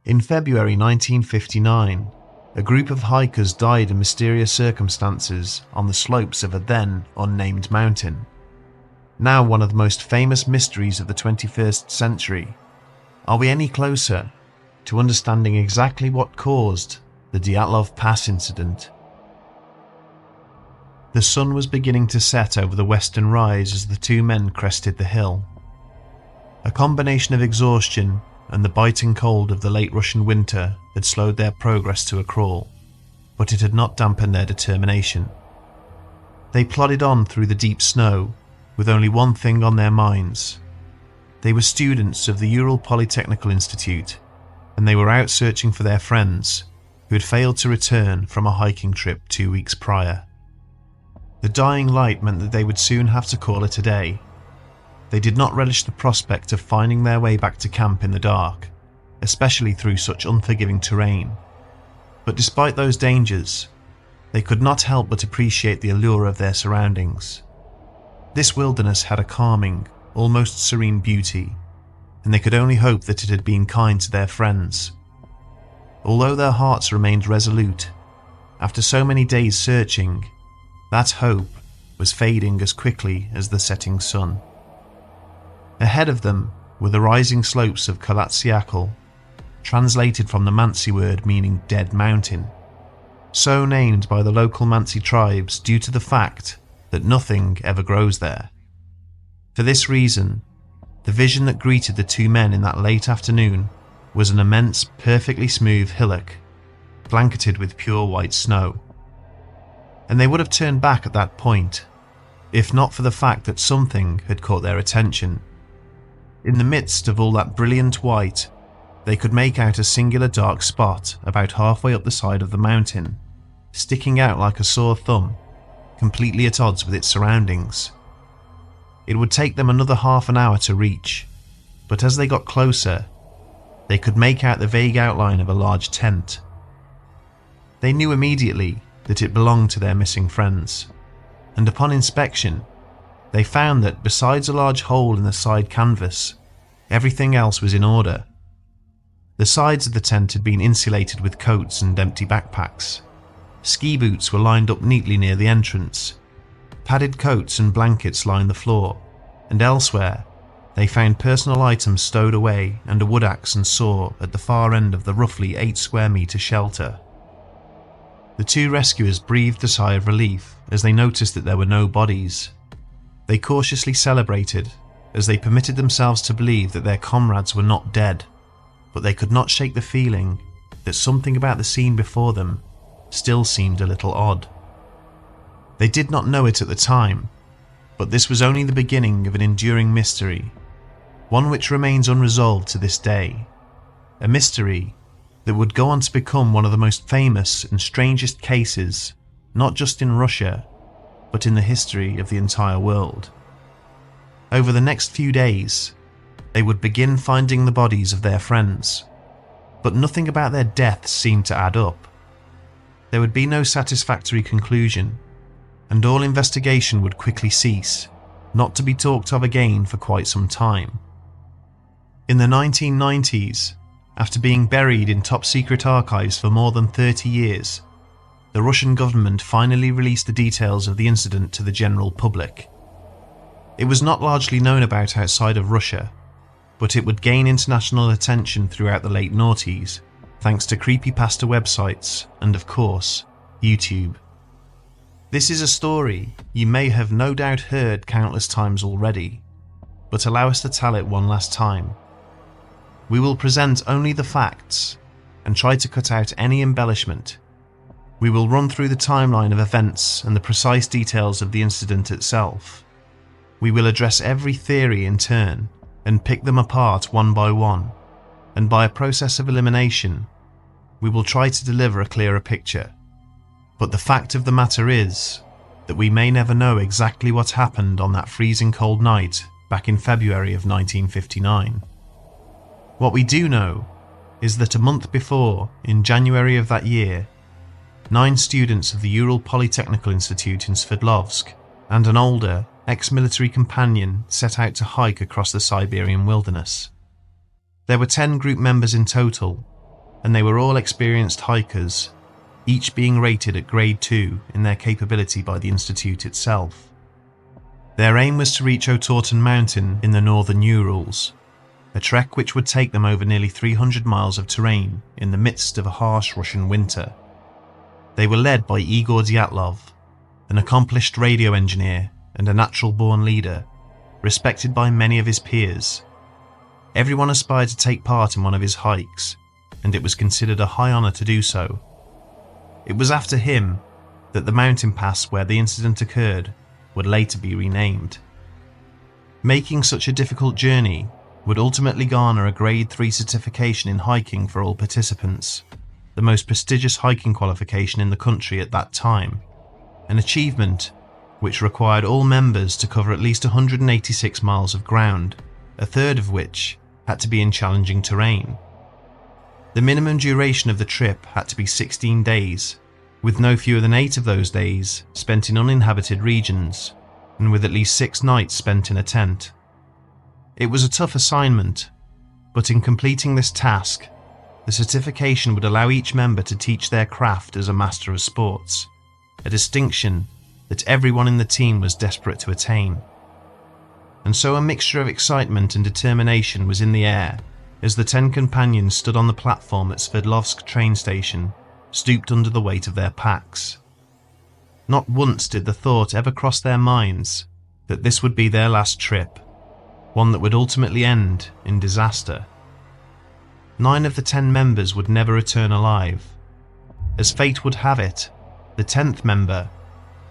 In February 1959, a group of hikers died in mysterious circumstances on the slopes of a then unnamed mountain. Now one of the most famous mysteries of the 21st century. Are we any closer to understanding exactly what caused the Dyatlov Pass incident? The sun was beginning to set over the western rise as the two men crested the hill. A combination of exhaustion and the biting cold of the late Russian winter had slowed their progress to a crawl, but it had not dampened their determination. They plodded on through the deep snow with only one thing on their minds. They were students of the Ural Polytechnical Institute, and they were out searching for their friends who had failed to return from a hiking trip 2 weeks prior. The dying light meant that they would soon have to call it a day. They did not relish the prospect of finding their way back to camp in the dark, especially through such unforgiving terrain. But despite those dangers, they could not help but appreciate the allure of their surroundings. This wilderness had a calming, almost serene beauty, and they could only hope that it had been kind to their friends. Although their hearts remained resolute, after so many days searching, that hope was fading as quickly as the setting sun. Ahead of them were the rising slopes of Kalatsiakal, translated from the Mansi word meaning dead mountain, so named by the local Mansi tribes due to the fact that nothing ever grows there. For this reason, the vision that greeted the two men in that late afternoon was an immense, perfectly smooth hillock, blanketed with pure white snow. And they would have turned back at that point, if not for the fact that something had caught their attention. In the midst of all that brilliant white, they could make out a singular dark spot about halfway up the side of the mountain, sticking out like a sore thumb, completely at odds with its surroundings. It would take them another half an hour to reach, but as they got closer, they could make out the vague outline of a large tent. They knew immediately that it belonged to their missing friends, and upon inspection, they found that besides a large hole in the side canvas, everything else was in order. The sides of the tent had been insulated with coats and empty backpacks. Ski boots were lined up neatly near the entrance. Padded coats and blankets lined the floor, and elsewhere, they found personal items stowed away and a wood axe and saw at the far end of the roughly 8 square meter shelter. The two rescuers breathed a sigh of relief as they noticed that there were no bodies. They cautiously celebrated as they permitted themselves to believe that their comrades were not dead, but they could not shake the feeling that something about the scene before them still seemed a little odd. They did not know it at the time, but this was only the beginning of an enduring mystery, one which remains unresolved to this day, a mystery that would go on to become one of the most famous and strangest cases, not just in Russia, but in the history of the entire world. Over the next few days, they would begin finding the bodies of their friends, but nothing about their deaths seemed to add up. There would be no satisfactory conclusion, and all investigation would quickly cease, not to be talked of again for quite some time. In the 1990s, after being buried in top-secret archives for more than 30 years, the Russian government finally released the details of the incident to the general public. It was not largely known about outside of Russia, but it would gain international attention throughout the late noughties, thanks to creepypasta websites and, of course, YouTube. This is a story you may have no doubt heard countless times already, but allow us to tell it one last time. We will present only the facts and try to cut out any embellishment. We will run through the timeline of events and the precise details of the incident itself. We will address every theory in turn and pick them apart one by one, and by a process of elimination, we will try to deliver a clearer picture. But the fact of the matter is that we may never know exactly what happened on that freezing cold night back in February of 1959. What we do know is that a month before, in January of that year, 9 students of the Ural Polytechnical Institute in Sverdlovsk and an older, ex-military companion set out to hike across the Siberian wilderness. There were 10 group members in total, and they were all experienced hikers, each being rated at grade 2 in their capability by the Institute itself. Their aim was to reach Otorten Mountain in the northern Urals, a trek which would take them over nearly 300 miles of terrain in the midst of a harsh Russian winter. They were led by Igor Dyatlov, an accomplished radio engineer and a natural-born leader, respected by many of his peers. Everyone aspired to take part in one of his hikes, and it was considered a high honor to do so. It was after him that the mountain pass where the incident occurred would later be renamed. Making such a difficult journey would ultimately garner a grade 3 certification in hiking for all participants, the most prestigious hiking qualification in the country at that time, an achievement which required all members to cover at least 186 miles of ground, a third of which had to be in challenging terrain. The minimum duration of the trip had to be 16 days, with no fewer than 8 of those days spent in uninhabited regions, and with at least 6 nights spent in a tent. It was a tough assignment, but in completing this task, the certification would allow each member to teach their craft as a master of sports, a distinction that everyone in the team was desperate to attain. And so a mixture of excitement and determination was in the air as the 10 companions stood on the platform at Sverdlovsk train station, stooped under the weight of their packs. Not once did the thought ever cross their minds that this would be their last trip, one that would ultimately end in disaster. 9 of the 10 members would never return alive. As fate would have it, the 10th member,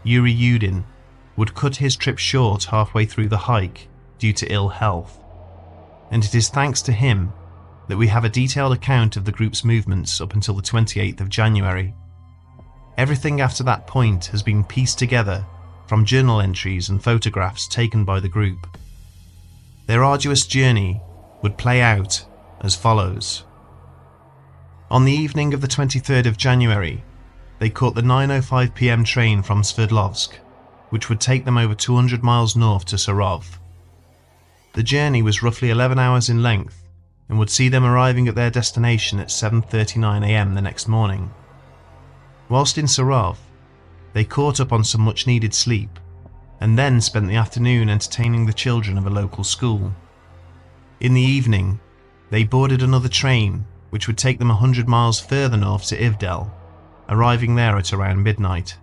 Yuri Yudin, would cut his trip short halfway through the hike due to ill health. And it is thanks to him that we have a detailed account of the group's movements up until the 28th of January. Everything after that point has been pieced together from journal entries and photographs taken by the group. Their arduous journey would play out as follows. On the evening of the 23rd of January, they caught the 9:05 p.m. train from Sverdlovsk, which would take them over 200 miles north to Sarov. The journey was roughly 11 hours in length and would see them arriving at their destination at 7:39 a.m. the next morning. Whilst in Sarov, they caught up on some much-needed sleep and then spent the afternoon entertaining the children of a local school. In the evening, they boarded another train which would take them 100 miles further north to Ivdel, arriving there at around midnight.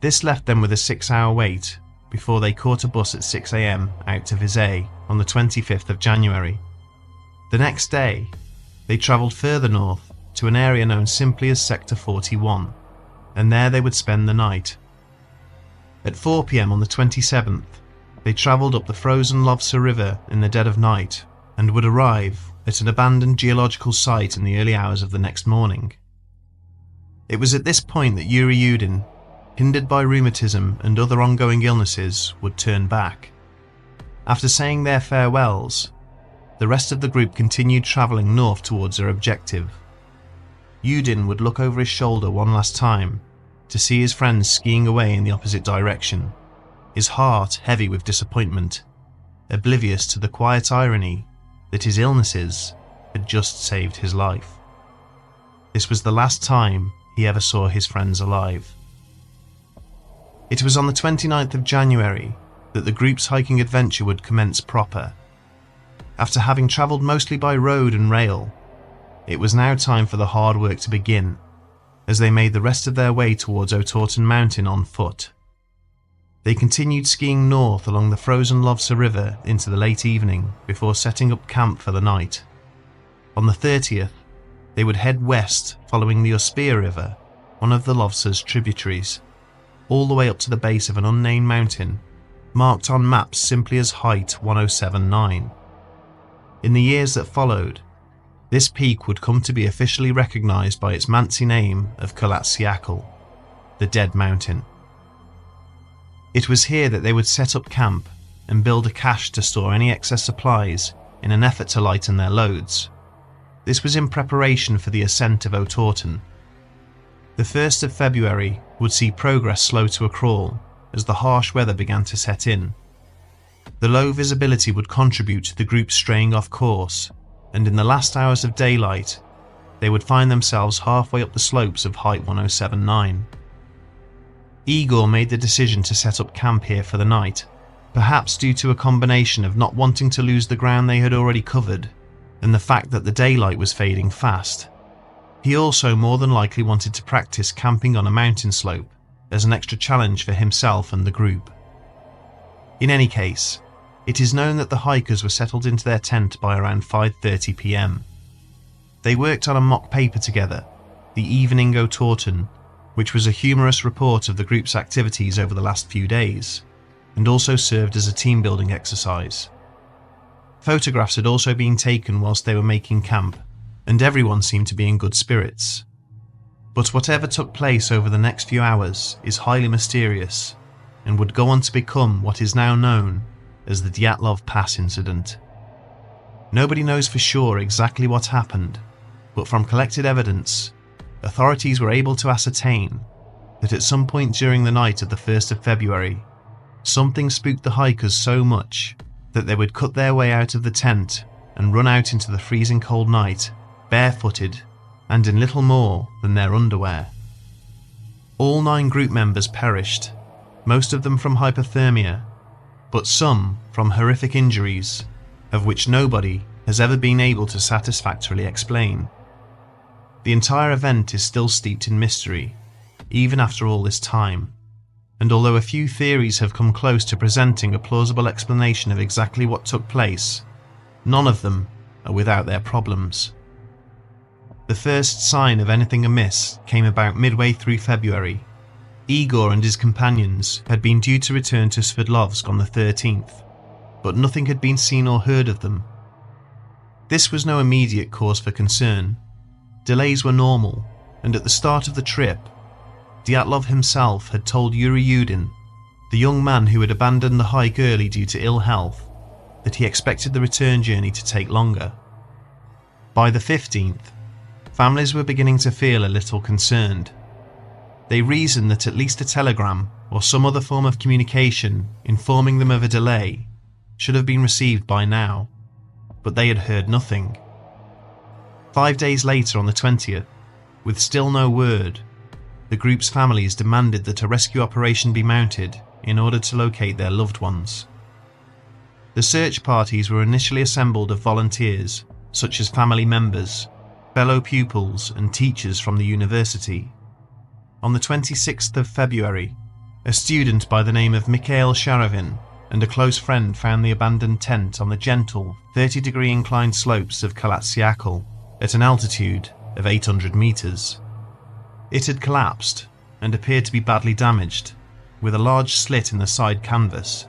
This left them with a 6-hour wait before they caught a bus at 6 a.m. out to Vizay on the 25th of January. The next day, they travelled further north to an area known simply as Sector 41, and there they would spend the night. At 4 p.m. on the 27th, they travelled up the frozen Lovsa River in the dead of night and would arrive at an abandoned geological site in the early hours of the next morning. It was at this point that Yuri Yudin, hindered by rheumatism and other ongoing illnesses, would turn back. After saying their farewells, the rest of the group continued travelling north towards their objective. Yudin would look over his shoulder one last time to see his friends skiing away in the opposite direction, his heart heavy with disappointment, oblivious to the quiet irony that his illnesses had just saved his life. This was the last time he ever saw his friends alive. It was on the 29th of January that the group's hiking adventure would commence proper. After having travelled mostly by road and rail, it was now time for the hard work to begin, as they made the rest of their way towards Otorten Mountain on foot. They continued skiing north along the frozen Lovsa River into the late evening before setting up camp for the night. On the 30th, they would head west following the Uspia River, one of the Lovsa's tributaries, all the way up to the base of an unnamed mountain, marked on maps simply as Height 1079. In the years that followed, this peak would come to be officially recognised by its Mansi name of Kalatsiakal, the Dead Mountain. It was here that they would set up camp and build a cache to store any excess supplies in an effort to lighten their loads. This was in preparation for the ascent of Otorten. The 1st of February would see progress slow to a crawl as the harsh weather began to set in. The low visibility would contribute to the group straying off course, and in the last hours of daylight, they would find themselves halfway up the slopes of Height 1079. Igor made the decision to set up camp here for the night, perhaps due to a combination of not wanting to lose the ground they had already covered and the fact that the daylight was fading fast. He also more than likely wanted to practice camping on a mountain slope as an extra challenge for himself and the group. In any case, it is known that the hikers were settled into their tent by around 5:30 p.m. They worked on a mock paper together, the Evening Torten, which was a humorous report of the group's activities over the last few days, and also served as a team-building exercise. Photographs had also been taken whilst they were making camp, and everyone seemed to be in good spirits. But whatever took place over the next few hours is highly mysterious, and would go on to become what is now known as the Dyatlov Pass incident. Nobody knows for sure exactly what happened, but from collected evidence, authorities were able to ascertain that at some point during the night of the 1st of February, something spooked the hikers so much that they would cut their way out of the tent and run out into the freezing cold night, barefooted and in little more than their underwear. All 9 group members perished, most of them from hypothermia, but some from horrific injuries, of which nobody has ever been able to satisfactorily explain. The entire event is still steeped in mystery, even after all this time, and although a few theories have come close to presenting a plausible explanation of exactly what took place, none of them are without their problems. The first sign of anything amiss came about midway through February. Igor and his companions had been due to return to Sverdlovsk on the 13th, but nothing had been seen or heard of them. This was no immediate cause for concern. Delays were normal, and at the start of the trip, Dyatlov himself had told Yuri Yudin, the young man who had abandoned the hike early due to ill health, that he expected the return journey to take longer. By the 15th, families were beginning to feel a little concerned. They reasoned that at least a telegram or some other form of communication informing them of a delay should have been received by now, but they had heard nothing. 5 days later, on the 20th, with still no word, the group's families demanded that a rescue operation be mounted in order to locate their loved ones. The search parties were initially assembled of volunteers, such as family members, fellow pupils and teachers from the university. On the 26th of February, a student by the name of Mikhail Sharovin and a close friend found the abandoned tent on the gentle 30-degree inclined slopes of Kalatsiakal at an altitude of 800 meters. It had collapsed and appeared to be badly damaged, with a large slit in the side canvas.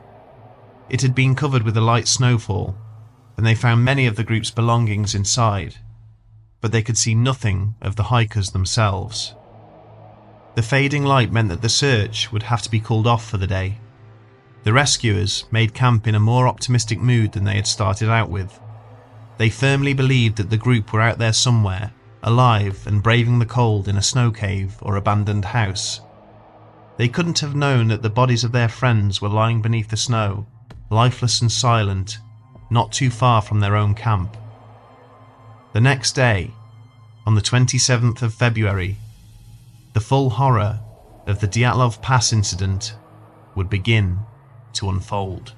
It had been covered with a light snowfall, and they found many of the group's belongings inside, but they could see nothing of the hikers themselves. The fading light meant that the search would have to be called off for the day. The rescuers made camp in a more optimistic mood than they had started out with. They firmly believed that the group were out there somewhere, alive and braving the cold in a snow cave or abandoned house. They couldn't have known that the bodies of their friends were lying beneath the snow, lifeless and silent, not too far from their own camp. The next day, on the 27th of February, the full horror of the Dyatlov Pass incident would begin to unfold.